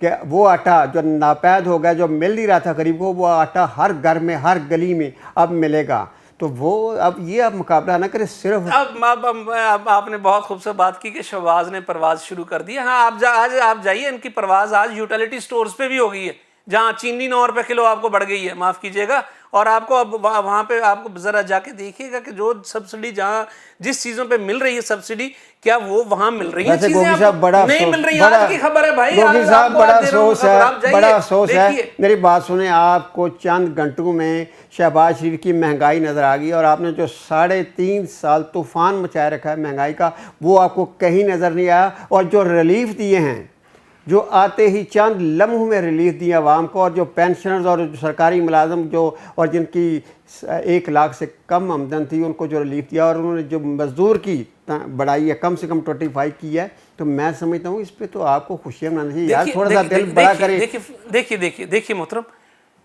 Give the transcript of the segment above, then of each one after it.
کہ وہ آٹا جو ناپید ہو گیا، جو مل نہیں رہا تھا غریب کو، وہ آٹا ہر گھر میں ہر گلی میں اب ملے گا. تو وہ اب یہ اب مقابلہ نہ کرے صرف. اب آپ نے بہت خوبصورت بات کی کہ شہباز نے پرواز شروع کر دی. ہاں آج آپ جائیے، ان کی پرواز آج یوٹیلیٹی سٹورز پہ بھی ہو گئی ہے، جہاں چینی 9 روپے کلو آپ کو بڑھ گئی ہے، معاف کیجیے گا. اور آپ کو اب وہاں پہ آپ کو ذرا جا کے دیکھیے گا کہ جو سبسڈی جہاں جس چیزوں پہ مل رہی ہے سبسڈی، کیا وہ وہاں مل رہی ہیں چیزیں نہیں مل رہی. آج کی خبر ہے بھائی، گوگی صاحب بڑا افسوس ہے، بڑا افسوس ہے. میری بات سنیں، آپ کو چند گھنٹوں میں شہباز شریف کی مہنگائی نظر آ گئی، اور آپ نے جو 3.5 سال طوفان مچائے رکھا ہے مہنگائی کا، وہ آپ کو کہیں نظر نہیں آیا. اور جو ریلیف دیے ہیں، جو آتے ہی چند لمحوں میں ریلیف دی عوام کو، اور جو پینشنرز اور جو سرکاری ملازم جو اور جن کی 1 لاکھ سے کم آمدن تھی، ان کو جو ریلیف دیا، اور انہوں نے جو مزدور کی بڑھائی ہے کم سے کم 25 کی ہے، تو میں سمجھتا ہوں اس پہ تو آپ کو خوشیاں منانا چاہیے. یار تھوڑا سا دل بڑا کریں. دیکھیے محترم،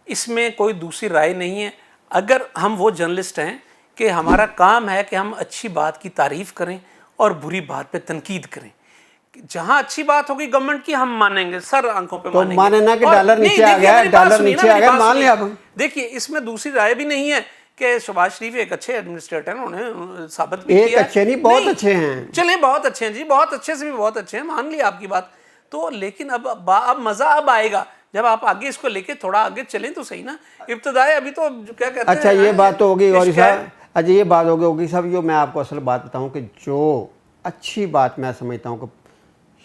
اس میں کوئی دوسری رائے نہیں ہے. اگر ہم وہ جرنلسٹ ہیں کہ ہمارا کام ہے کہ ہم اچھی بات کی تعریف کریں اور بری بات پہ تنقید کریں. جہاں اچھی بات ہوگی گورنمنٹ کی ہم مانیں گے، سر آنکھوں پہ مانیں گے. تو ماننا کہ ڈالر نیچے آ گیا، ڈالر نیچے آ گیا، مان لیا. دیکھیے اس میں دوسری رائے بھی نہیں ہے کہ شہباز شریف ایک اچھے ایڈمنسٹریٹر ہیں، انہوں نے ثابت بھی کیا ہے. ایک اچھے نہیں، بہت اچھے ہیں. چلیں بہت اچھے ہیں جی، بہت اچھے سے بھی بہت اچھے ہیں، مان لیا آپ کی بات. تو لیکن اب مزہ اب آئے گا جب آپ آگے اس کو لے کے تھوڑا آگے چلیں تو صحیح نا. ابتدائے ابھی تو کیا کہتے ہیں. اچھا یہ بات تو ہوگی غوری صاحب، اچھا یہ بات ہوگی صاحب، جو میں آپ کو اصل بات بتاؤں کہ جو اچھی بات میں سمجھتا ہوں کہ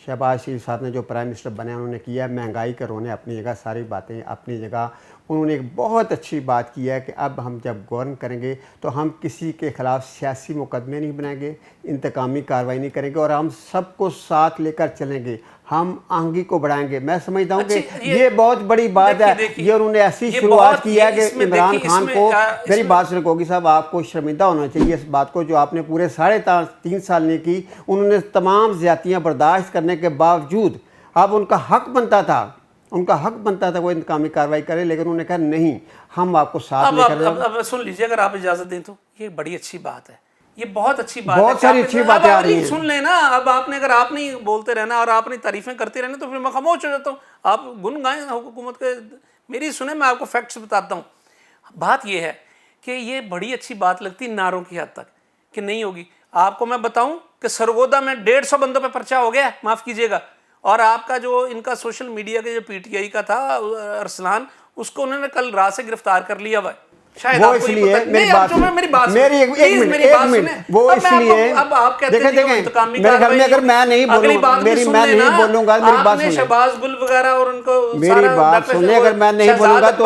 شہباز شریف صاحب نے جو پرائم منسٹر بنے انہوں نے کیا ہے، مہنگائی کا رونے اپنی جگہ، ساری باتیں اپنی جگہ. انہوں نے ایک بہت اچھی بات کی ہے کہ اب ہم جب گورن کریں گے تو ہم کسی کے خلاف سیاسی مقدمے نہیں بنائیں گے، انتقامی کارروائی نہیں کریں گے، اور ہم سب کو ساتھ لے کر چلیں گے، ہم آہنگی کو بڑھائیں گے. میں سمجھتا ہوں کہ یہ بہت بڑی بات ہے. یہ انہوں نے ایسی شروعات کی ہے کہ عمران خان کو، میری بات سنیں گوگی صاحب، آپ کو شرمندہ ہونا چاہیے اس بات کو جو آپ نے پورے 3.5 سال نے کی. انہوں نے تمام زیادتیاں برداشت کرنے کے باوجود، اب ان کا حق بنتا تھا وہ انتقامی کارروائی کرے، لیکن انہوں نے کہا نہیں، ہم آپ کو ساتھ لے کر. اب سن لیجیے، اگر آپ اجازت دیں تو یہ بڑی اچھی بات ہے، یہ بہت اچھی بات ہے. بہت ساری اچھی باتیں آ رہی ہیں. سن لیں نا. اب آپ نے اگر آپ نہیں بولتے رہنا اور آپ نے تعریفیں کرتے رہنا تو پھر میں خاموش ہو جاتا ہوں. آپ گن گائیں حکومت کے، میری سنیں، میں آپ کو فیکٹس بتاتا ہوں. بات یہ ہے کہ یہ بڑی اچھی بات لگتی نعروں کی حد تک کہ نہیں ہوگی. آپ کو میں بتاؤں کہ سرگودا میں 150 بندوں پہ پرچہ ہو گیا، معاف کیجیے گا. اور آپ کا جو ان کا سوشل میڈیا کے جو پی ٹی آئی کا تھا ارسلان، اس کو انہوں نے کل رات سے گرفتار کر لیا ہوا ہے. شاید وہ اس لیے میری بات سنیں، وہ اس لیے اب آپ کہتے ہیں انتقامی میرے گھر میں اگر میں نہیں بولوں گا، میری بات سنیں، شہباز گل وغیرہ اور ان کو میری بات سنیں، اگر میں نہیں بولوں گا تو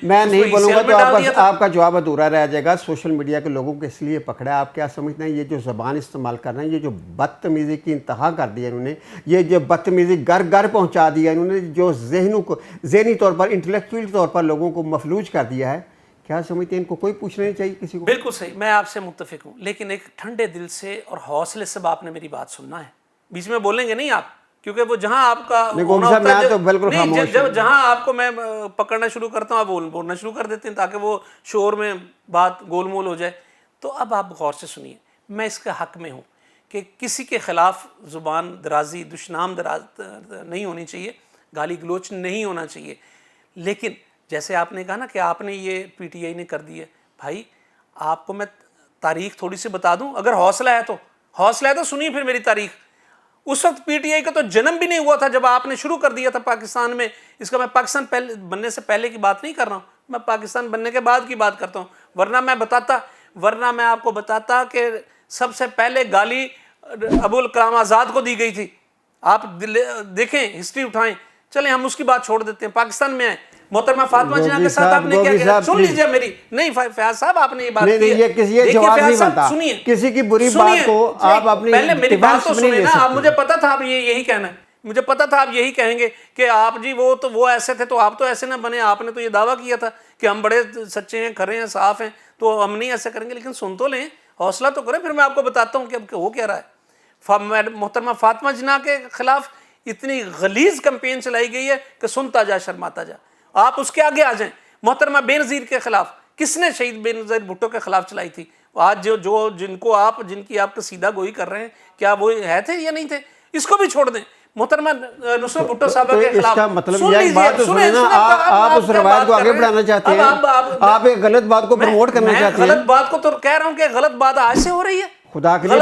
میں نہیں بولوں گا تو آپ کا جواب ادھورا رہ جائے گا. سوشل میڈیا کے لوگوں کو اس لیے پکڑا ہے. آپ کیا سمجھتے ہیں یہ جو زبان استعمال کر رہے ہیں، یہ جو بدتمیزی کی انتہا کر دی ہے انہوں نے، یہ جو بدتمیزی گھر گھر پہنچا دی ہے انہوں نے، جو ذہنوں کو ذہنی طور پر انٹلیکچوئل طور پر لوگوں کو مفلوج کر دیا ہے. کیا سمجھتے ہیں ان کو کوئی پوچھنا نہیں چاہیے کسی کو؟ بالکل صحیح، میں آپ سے متفق ہوں، لیکن ایک ٹھنڈے دل سے اور حوصلے سے آپ نے میری بات سننا ہے. بیچ میں بولیں گے نہیں آپ، کیونکہ وہ جہاں آپ کا جہاں آپ کو میں پکڑنا شروع کرتا ہوں آپ بولنا شروع کر دیتے ہیں تاکہ وہ شور میں بات گول مول ہو جائے. تو اب آپ غور سے سنیے، میں اس کے حق میں ہوں کہ کسی کے خلاف زبان درازی، دشنام دراز نہیں ہونی چاہیے، گالی گلوچ نہیں ہونا چاہیے. لیکن جیسے آپ نے کہا نا کہ آپ نے یہ پی ٹی آئی نے کر دی ہے، بھائی آپ کو میں تاریخ تھوڑی سی بتا دوں، اگر حوصلہ ہے تو سنیے پھر میری تاریخ. اس وقت پی ٹی آئی کا تو جنم بھی نہیں ہوا تھا جب آپ نے شروع کر دیا تھا پاکستان میں. اس کا میں پاکستان بننے سے پہلے کی بات نہیں کر رہا ہوں، میں پاکستان بننے کے بعد کی بات کرتا ہوں. ورنہ میں آپ کو بتاتا کہ سب سے پہلے گالی ابوالکلام آزاد کو دی گئی تھی. آپ دیکھیں، ہسٹری اٹھائیں. چلیں ہم اس کی بات چھوڑ دیتے ہیں، پاکستان میں آئیں. محترمہ فاطمہ جناح کے ساتھ آپ نے کیا کیا؟ سن لیجیے میری. نہیں فیاض صاحب، آپ نے یہ بات کی ہے، یہ جواز نہیں بنتا کسی کی بری بات کو آپ اپنی پہلے میری بات تو سنیں نا. آپ مجھے پتا تھا آپ یہی کہنا ہے، مجھے پتا تھا آپ یہی کہیں گے کہ آپ جی وہ ایسے تھے تو آپ تو ایسے نہ بنے. آپ نے تو یہ دعویٰ کیا تھا کہ ہم بڑے سچے ہیں، کھرے ہیں، صاف ہیں، تو ہم نہیں ایسے کریں گے. لیکن سن تو لیں، حوصلہ تو کریں. پھر میں آپ کو بتاتا ہوں کہ اب ہو کیا رہا ہے. محترمہ فاطمہ جناح کے خلاف اتنی غلیظ کمپین چلائی گئی ہے کہ سنتا جا شرماتا جا. آپ اس کے آگے آ جائیں. محترمہ بے نظیر کے خلاف کس نے شہید بے نظیر بھٹو کے خلاف چلائی تھی؟ آج جن کی آپ قصیدہ گوئی کر رہے ہیں، کیا وہ ہے تھے یا نہیں تھے؟ اس کو بھی چھوڑ دیں. محترمہ نصرت بھٹو صاحبہ کے خلاف. اس کا مطلب یہ بات تو سنیں نا, آپ اس روایت کو آگے بڑھانا چاہتے ہیں, آپ ایک غلط بات کو پروموٹ کرنا چاہتے ہیں. غلط بات کو تو کہہ رہا ہوں کہ غلط بات آج سے ہو رہی ہے. خدا کے لیے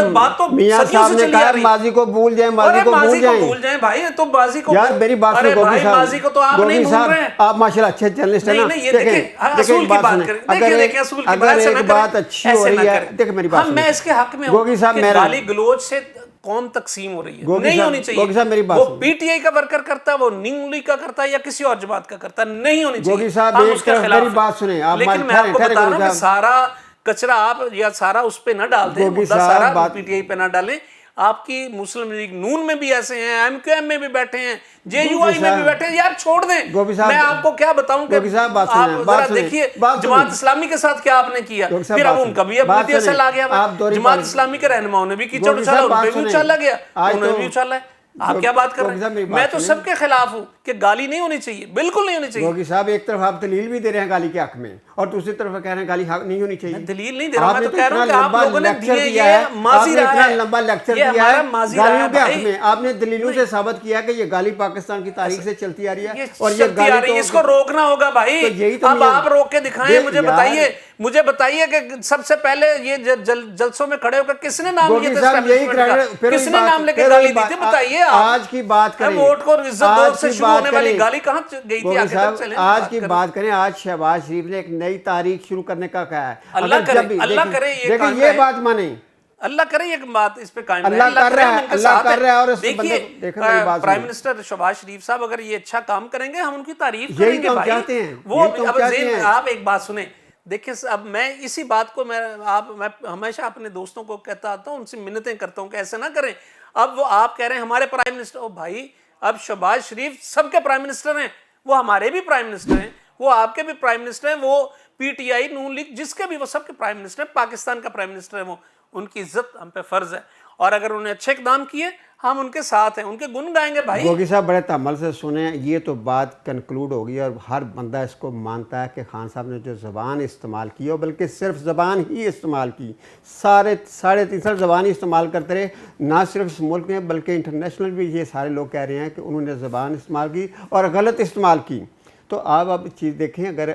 میاں صاحب نے کہا ماضی کو بھول جائیں, ماضی کو بھول جائیں بھائی. تو ماضی کو یار میری بات سنو گوگی صاحب, ماضی کو تو آپ نہیں بھول رہے ہیں. آپ ماشاءاللہ اچھے جرنلسٹ ہیں نا. دیکھیں اصول کی بات کریں, دیکھیں اصول کی بات سے نہ کریں, بات اچھی ہو رہی ہے. دیکھ میری بات, میں اس کے حق میں ہوں کہ گالی گلوچ سے قوم تقسیم ہو رہی ہے, نہیں ہونی چاہیے. وہ پی ٹی آئی کا ورکر کرتا ہے, وہ ننگ لیگ کا کرتا ہے, یا کسی اور جماعت کا کرتا ہے, نہیں ہونی چاہیے. گوگی صاحب ایک طرف میری بات سنیں, لیکن میں آپ کو بتا رہا ہوں کہ سارا کچرا آپ یا سارا اس پہ نہ ڈال دیں, مدعا سارا پی ٹی آئی پہ نہ ڈالیں. آپ کی مسلم لیگ نون میں بھی ایسے ہیں, ایم کیو ایم میں بھی بیٹھے ہیں, جے یو آئی میں بھی بیٹھے ہیں. یار چھوڑ دیں. میں آپ کو کیا بتاؤں کہ آپ ذرا دیکھیے جماعت اسلامی کے ساتھ کیا آپ نے کیا, پھر اب ان کا بھی اب سے لا گیا. جماعت اسلامی کے رہنماؤں نے بھی کیچڑ اچھالا, ان پہ بھی اچھالا گیا, انہوں نے بھی اچھالا ہے. آپ کیا بات کر رہے ہیں؟ میں تو سب کے خلاف ہوں کہ گالی نہیں ہونی چاہیے, بالکل نہیں ہونی چاہیے. گوگی صاحب ایک طرف آپ دلیل بھی دے رہے ہیں گالی کے حق میں, اور دوسری طرف کہہ رہے ہیں گالی حق نہیں ہونی چاہیے. دلیل نہیں دے رہا, میں تو کہہ رہا ہوں کہ آپ لوگوں نے دیے, یہ ماضی رہا ہے, اتنا لمبا لیکچر دیا ہے گالیوں کے حق میں. آپ نے دلیلوں سے ثابت کیا کہ یہ گالی پاکستان کی تاریخ سے چلتی آ رہی ہے, اور یہ گالی اس کو روکنا ہوگا بھائی. اب آپ روک کے دکھائیں, مجھے بتائیے کہ سب سے پہلے یہ جلسوں میں کھڑے ہو کر کس نے نام لیا تھا, کس نے نام لے کے گالی دی تھی, بتائیے. آج کی بات کریں, ووٹ کو عزت دور سے شروع ہونے والی گالی کہاں گئی تھی. آج کی بات کریں, آج شہباز شریف نے ایک نئی تاریخ شروع کرنے کا کہا ہے. اللہ کرے یہ بات مانیں, اللہ کرے یہ بات اس پہ قائم رہے. اللہ کر رہا ہے. اور دیکھیے پرائم منسٹر شہباز شریف صاحب اگر یہ اچھا کام کریں گے, ہم ان کی تعریف کریں گے بھائی. وہ آپ ایک بات سنیں, دیکھیں اب میں اسی بات کو میں ہمیشہ اپنے دوستوں کو کہتا آتا ہوں, ان سے منتیں کرتا ہوں کہ ایسا نہ کریں. اب وہ آپ کہہ رہے ہیں ہمارے پرائم منسٹر, او بھائی اب شہباز شریف سب کے پرائم منسٹر ہیں, وہ ہمارے بھی پرائم منسٹر ہیں, وہ آپ کے بھی پرائم منسٹر ہیں, وہ P T I known league جس کے بھی, وہ سب کے پرائم منسٹر ہیں, پاکستان کا پرائم منسٹر ہے. وہ ان کی عزت ہم پہ فرض ہے, اور اگر انہوں نے اچھے اقدام کیے ہم ان کے ساتھ ہیں, ان کے گن گائیں گے بھائی. گوگی صاحب بڑے تحمل سے سنیں, یہ تو بات کنکلوڈ ہوگی اور ہر بندہ اس کو مانتا ہے کہ خان صاحب نے جو زبان استعمال کی, اور بلکہ صرف زبان ہی استعمال کی, ساڑھے 350 زبان ہی استعمال کرتے رہے, نہ صرف اس ملک میں بلکہ انٹرنیشنل بھی یہ سارے لوگ کہہ رہے ہیں کہ انہوں نے زبان استعمال کی اور غلط استعمال کی. تو آپ اب چیز دیکھیں, اگر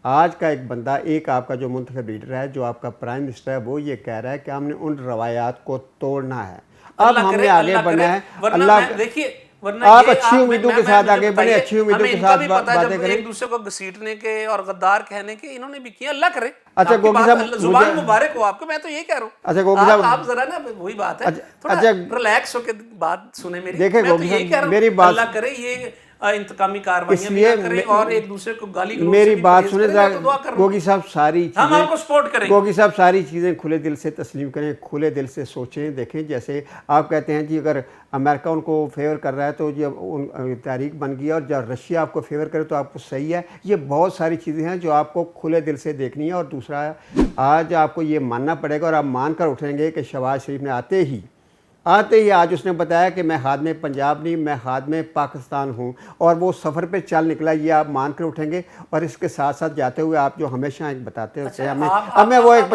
آج کا ایک بندہ, ایک آپ کا جو منتخب لیڈر ہے, جو آپ کا پرائم منسٹر ہے, وہ یہ کہہ رہا ہے کہ ہم نے ان روایات کو توڑنا ہے, اب ہم نے آگے بڑھنا ہے. اللہ دیکھیے, آپ اچھی امیدوں کے ساتھ آگے بڑھیں, اچھی امیدوں کے ساتھ باتیں کریں. ایک دوسرے کو گھسیٹنے کے اور غدار کہنے کے انہوں نے بھی کیا, اللہ کرے. اچھا گوگی صاحب, زبان مبارک ہو آپ کو, میں تو یہ کہہ رہا ہوں. اچھا گوگی صاحب, آپ ذرا نا وہی بات ہے, تھوڑا ریلیکس ہو کے بات سنیں میری. دیکھیں گوگی صاحب میری بات, اللہ کرے یہ انتقامی کاروائیاں بھی نہ کریں اور ایک دوسرے کو گالی گلوچ. میری بات سنیں گوگی صاحب, ساری چیزیں ہم آپ کو سپورٹ کریں. گوگی صاحب ساری چیزیں کھلے دل سے تسلیم کریں, کھلے دل سے سوچیں. دیکھیں جیسے آپ کہتے ہیں جی اگر امریکہ ان کو فیور کر رہا ہے تو یہ تحریک بن گئی, اور جب رشیا آپ کو فیور کرے تو آپ کو صحیح ہے. یہ بہت ساری چیزیں ہیں جو آپ کو کھلے دل سے دیکھنی ہے. اور دوسرا آج آپ کو یہ ماننا پڑے گا, اور آپ مان کر اٹھیں گے کہ شہباز شریف نے آتے ہی آج اس نے بتایا کہ میں خادم پنجاب نہیں, میں خادم پاکستان ہوں, اور وہ سفر پہ چل نکلا. یہ آپ مان کر اٹھیں گے. اور اس کے ساتھ ساتھ جاتے ہوئے آپ جو ہمیشہ ایک بتاتے ہوتے ہیں ہمیں وہ ایک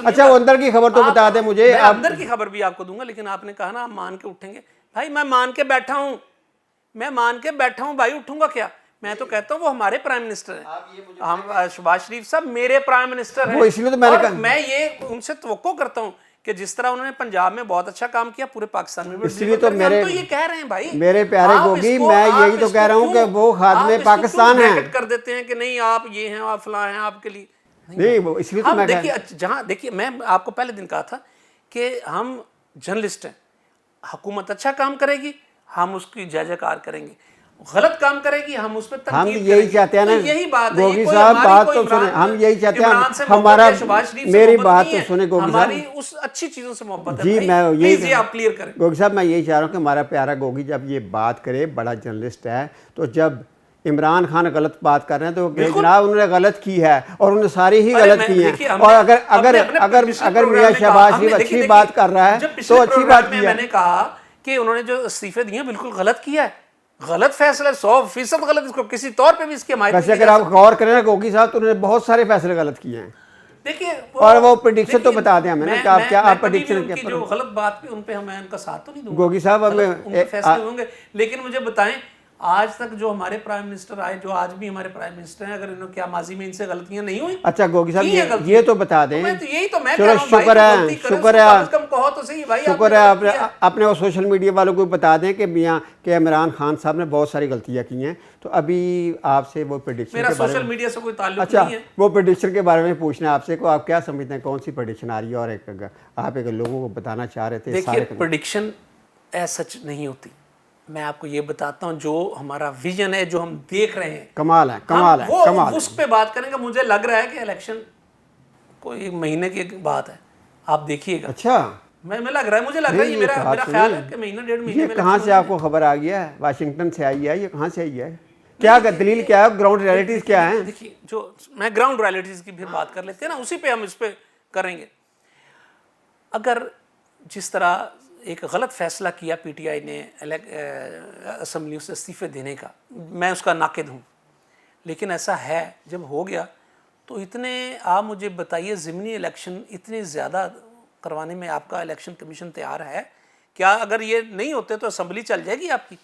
اچھا وہ اندر کی خبر تو بتا دیں مجھے. اندر کی خبر بھی آپ کو دوں گا, لیکن آپ نے کہا نا آپ مان کے اٹھیں گے. بھائی میں مان کے بیٹھا ہوں, بھائی اٹھوں گا کیا؟ میں تو کہتا ہوں وہ ہمارے پرائم منسٹر ہیں, شہباز شریف صاحب میرے پرائم منسٹر ہیں. اس لیے تو میں نے کہا, میں یہ ان سے توقع کرتا ہوں کہ جس طرح انہوں نے پنجاب میں بہت اچھا کام کیا, پورے پاکستان میں بھی. اس لیے تو یہ کہہ رہے ہیں بھائی میرے پیارے گوگی, میں یہی تو کہہ رہا ہوں کہ وہ خادم پاکستان ہیں. کر دیتے ہیں کہ نہیں آپ یہ ہیں, آپ فلاں ہیں, آپ کے لیے نہیں. اس لیے تو میں دیکھیے میں آپ کو پہلے دن کہا تھا کہ ہم جرنلسٹ ہیں, حکومت اچھا کام کرے گی ہم اس کی جے کار کریں گے, غلط کام کرے گی ہم اس پہ تنقید کریں گے. ہم یہی چاہتے ہیں نا یہی بات ہے گوگی صاحب, بات تو سنیں, ہم یہی چاہتے ہیں ہمارا, میری بات تو سنیں گوگی صاحب, ہماری اس اچھی چیزوں سے محبت ہے. جی میں یہی آپ کلیئر کریں. گوگی صاحب میں یہی چاہ رہا ہوں کہ ہمارا پیارا گوگی جب یہ بات کرے, بڑا جرنلسٹ ہے, تو جب عمران خان غلط بات کر رہے ہیں تو جناب انہوں نے غلط کی ہے, اور انہوں نے ساری ہی غلط کی ہیں. اور اگر میاں شہباز شریف اچھی بات کر رہا ہے تو اچھی بات کی ہے. میں نے کہا کہ انہوں نے جو استعفے دیے بالکل غلط کیا ہے, غلط فیصلہ 100% غلط, اس کو کسی طور پہ بھی اس کی حمایت. ویسے اگر آپ غور کریں نا گوگی صاحب, تو انہوں نے بہت سارے فیصلے غلط کیے ہیں. دیکھیے اور وہ پریڈکشن تو بتا دیں ہمیں نا کہ آپ کیا آپ پریڈکشن کی جو غلط بات پہ ان پہ میں ان کا ساتھ تو نہیں دوں گا گوگی صاحب ان کے فیصلے ہوں گے، لیکن مجھے بتائیں آج تک جو ہمارے پرائم منسٹر آئے، جو آج بھی ہمارے پرائم منسٹر ہیں، اگر انہوں کیا ماضی میں ان سے غلطیاں نہیں ہوئی؟ اچھا گوگی صاحب یہ تو بتا دیں، یہی تو میں چلو شکر ہے، شکر ہے، شکر ہے اپنے وہ سوشل میڈیا والوں کو بتا دیں کہ میاں کہ عمران خان صاحب نے بہت ساری غلطیاں کی ہیں. تو ابھی آپ سے وہ پریڈکشن میرا کے بارے سوشل میں میڈیا سے کوئی تعلق نہیں ہے. وہ پریڈکشن کے بارے میں پوچھنا ہے آپ سے، کو آپ کیا سمجھتے ہیں کون سی پریڈکشن آ رہی ہے، اور آپ ایک لوگوں کو بتانا چاہ رہے تھے؟ دیکھیے پریڈکشن ایز سچ نہیں ہوتی، میں آپ کو یہ بتاتا ہوں جو ہمارا ویژن ہے، جو ہم دیکھ رہے ہیں، کمال ہے، کمال ہے، کمال ہے. اس پہ بات کریں گا. مجھے لگ رہا ہے کہ الیکشن کوئی ایک مہینے کی بات ہے، آپ دیکھیے گا. اچھا میں لگ رہا ہے، مجھے لگ رہا ہے، یہ میرا خیال ہے کہ مہینہ ڈیڑھ مہینے میں. یہ کہاں سے آپ کو خبر آ گیا ہے؟ واشنگٹن سے آئی ہے؟ یہ کہاں سے آئی ہے؟ کیا دلیل کیا ہے؟ گراؤنڈ ریئلٹیز کیا ہیں؟ دیکھیے جو میں گراؤنڈ ریئلٹیز کی پھر بات کر لیتے ہیں نا، اسی پہ ہم اس پہ کریں گے. اگر جس طرح ایک غلط فیصلہ کیا پی ٹی آئی نے اسمبلیوں سے استعفے دینے کا، میں اس کا ناقد ہوں، لیکن ایسا ہے جب ہو گیا تو اتنے آپ مجھے بتائیے ضمنی الیکشن اتنے زیادہ کروانے میں آپ کا الیکشن کمیشن تیار ہے کیا؟ اگر یہ نہیں ہوتے تو اسمبلی چل جائے گی آپ کی،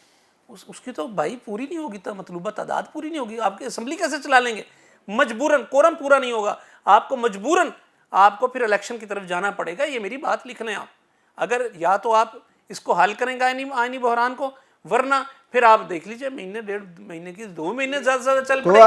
اس کی تو بھائی پوری نہیں ہوگی، تو مطلوبہ تعداد پوری نہیں ہوگی، آپ کی اسمبلی کیسے چلا لیں گے؟ مجبوراً کورم پورا نہیں ہوگا، آپ کو مجبوراً آپ کو پھر الیکشن کی طرف جانا پڑے گا. یہ میری بات لکھ لیں آپ، اگر یا تو آپ اس کو حل کریں گے آئینی بحران کو، ورنہ پھر آپ دیکھ لیجئے مہینے ڈیڑھ مہینے کی 2 مہینے زیادہ سے زیادہ چل پڑے گی.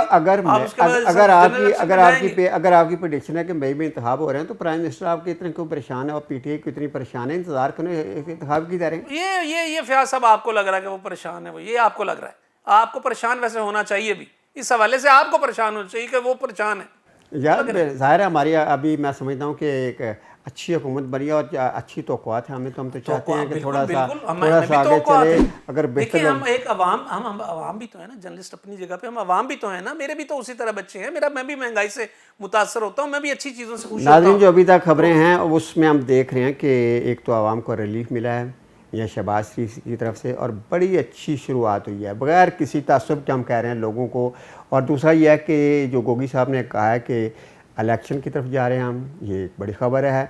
اگر آپ کی پریڈکشن ہے کہ مئی میں انتخاب ہو رہے ہیں تو پرائم منسٹر آپ کے اتنے کیوں پریشان ہے اور پی ٹی آئی کو اتنی پریشان ہے؟ انتظار کریں انتخاب کی داریں. یہ فیاض صاحب آپ کو لگ رہا ہے کہ وہ پریشان ہے، وہ یہ آپ کو لگ رہا ہے. آپ کو پریشان ویسے ہونا چاہیے بھی، اس حوالے سے آپ کو پریشان ہونا چاہیے کہ وہ پریشان ہے. یار ظاہر ہے ہماری ابھی میں سمجھتا ہوں کہ ایک اچھی حکومت بنی اور اچھی توقعات ہیں ہمیں، تو ہم تو چاہتے ہیں کہ تھوڑا سا آگے چلے. اگر بہتر ہم ایک ہم عوام بھی تو ہیں نا، جرنلسٹ اپنی جگہ پہ، ہم عوام بھی تو ہیں نا. میرے بھی تو اسی طرح بچے ہیں، میں بھی مہنگائی سے متاثر ہوتا ہوں، میں بھی اچھی چیزوں سے خوش ہوتا ہوں. ناظرین جو ابھی تک خبریں ہیں اس میں ہم دیکھ رہے ہیں کہ ایک تو عوام کو ریلیف ملا ہے یا شہباز شریف کی طرف سے، اور بڑی اچھی شروعات ہوئی ہے بغیر کسی تعصب کے، ہم کہہ رہے ہیں لوگوں کو. اور دوسرا یہ ہے کہ جو گوگی صاحب نے کہا ہے کہ الیکشن کی طرف جا رہے ہیں ہم، یہ ایک بڑی خبر ہے.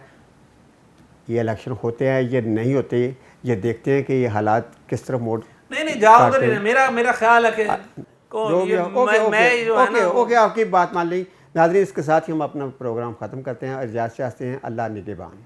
یہ الیکشن ہوتے ہیں یہ نہیں ہوتے، یہ دیکھتے ہیں کہ یہ حالات کس طرف موڑ. نہیں جاؤ ادھر ہی، میرا خیال ہے کہ اوکے آپ کی بات مان لیں. ناظرین اس کے ساتھ ہی ہم اپنا پروگرام ختم کرتے ہیں اور اجازت چاہتے ہیں. اللہ نگہبان.